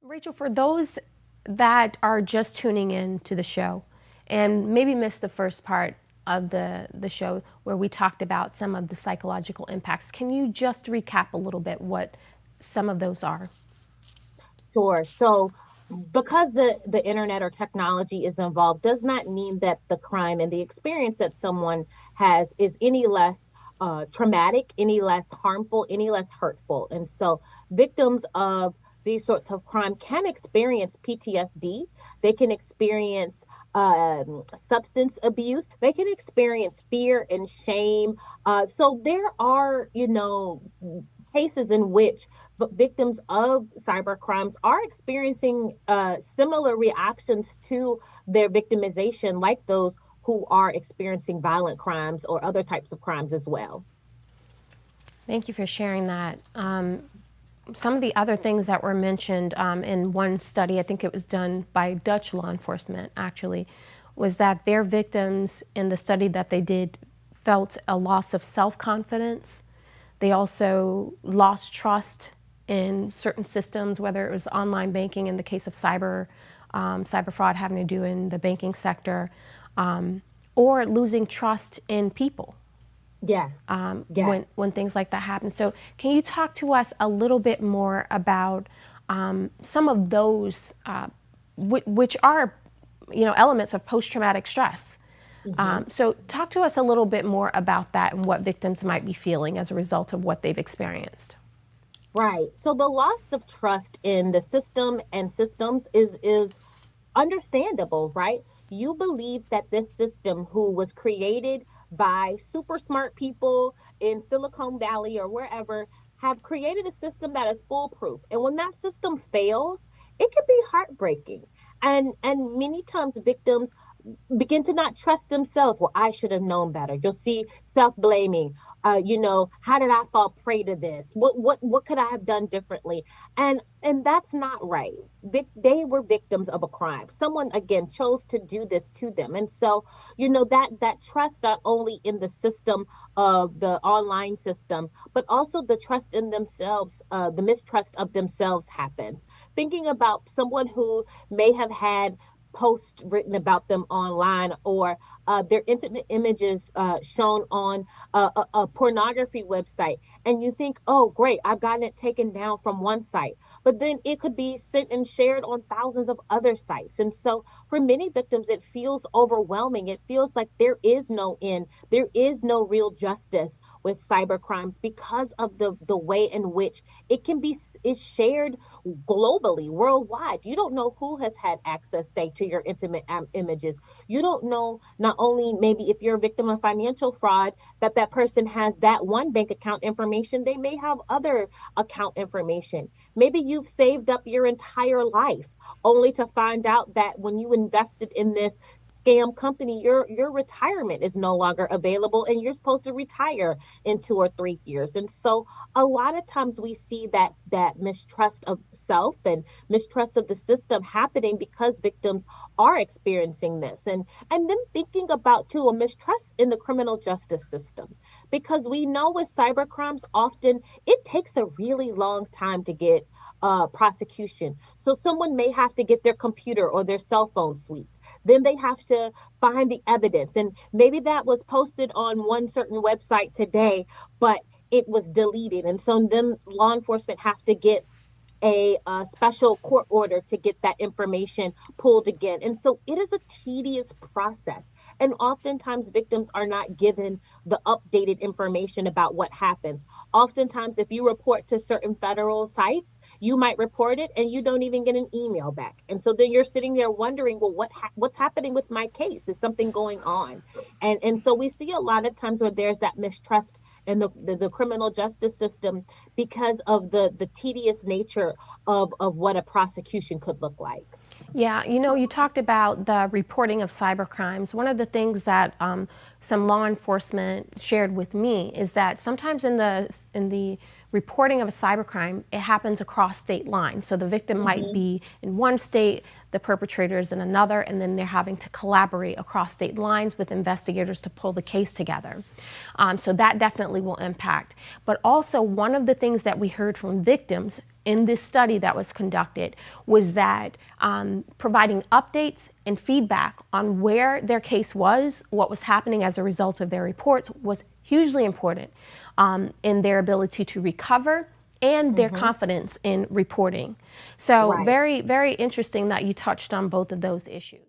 Rachel, for those that are just tuning in to the show and maybe missed the first part of the show where we talked about some of the psychological impacts, can you just recap a little bit what some of those are? Sure. So, because the internet or technology is involved, does not mean that the crime and the experience that someone has is any less traumatic, any less harmful, any less hurtful. And so, victims of these sorts of crime can experience PTSD. They can experience substance abuse. They can experience fear and shame. So there are, cases in which victims of cyber crimes are experiencing similar reactions to their victimization, like those who are experiencing violent crimes or other types of crimes as well. Thank you for sharing that. Some of the other things that were mentioned in one study, I think it was done by Dutch law enforcement actually, was that their victims in the study that they did felt a loss of self-confidence. They also lost trust in certain systems, whether it was online banking in the case of cyber fraud having to do in the banking sector, or losing trust in people Yes. Yes. when things like that happen. So can you talk to us a little bit more about some of those, which are, elements of post-traumatic stress? Mhm. So talk to us a little bit more about that and what victims might be feeling as a result of what they've experienced. Right. So the loss of trust in the system and systems is understandable, right? You believe that this system, who was created by super smart people in Silicon Valley or wherever, have created a system that is foolproof. And when that system fails, it can be heartbreaking. And many times victims begin to not trust themselves. Well, I should have known better. You'll see self-blaming. How did I fall prey to this? What could I have done differently? And that's not right. They were victims of a crime. Someone again chose to do this to them. And so, that trust not only in the system of the online system, but also the trust in themselves, the mistrust of themselves happens. Thinking about someone who may have had posts written about them online, or their intimate images shown on a pornography website, and you think, oh great, I've gotten it taken down from one site, but then it could be sent and shared on thousands of other sites. And so for many victims it feels overwhelming. It feels like there is no end, there is no real justice with cyber crimes, because of the way in which it can be is shared globally, worldwide. You don't know who has had access, say, to your intimate images. You don't know, not only maybe if you're a victim of financial fraud, that person has that one bank account information, they may have other account information. Maybe you've saved up your entire life only to find out that when you invested in this scam company, your retirement is no longer available and you're supposed to retire in 2 or 3 years. And so a lot of times we see that mistrust of self and mistrust of the system happening because victims are experiencing this. And then thinking about too a mistrust in the criminal justice system, because we know with cyber crimes often it takes a really long time to get prosecution. So someone may have to get their computer or their cell phone sweep. Then they have to find the evidence. And maybe that was posted on one certain website today, but it was deleted. And so then law enforcement has to get a special court order to get that information pulled again. And so it is a tedious process. And oftentimes victims are not given the updated information about what happens. Oftentimes, if you report to certain federal sites, you might report it and you don't even get an email back. And so then you're sitting there wondering, well, what's happening with my case? Is something going on? And so we see a lot of times where there's that mistrust in the criminal justice system because of the tedious nature of what a prosecution could look like. Yeah, you talked about the reporting of cyber crimes. One of the things that some law enforcement shared with me is that sometimes in the reporting of a cybercrime, it happens across state lines. So the victim might Hmm. be in one state, the perpetrator is in another, and then they're having to collaborate across state lines with investigators to pull the case together. So that definitely will impact. But also, one of the things that we heard from victims in this study that was conducted was that providing updates and feedback on where their case was, what was happening as a result of their reports, was hugely important in their ability to recover and their confidence in reporting. So Right. very, very interesting that you touched on both of those issues.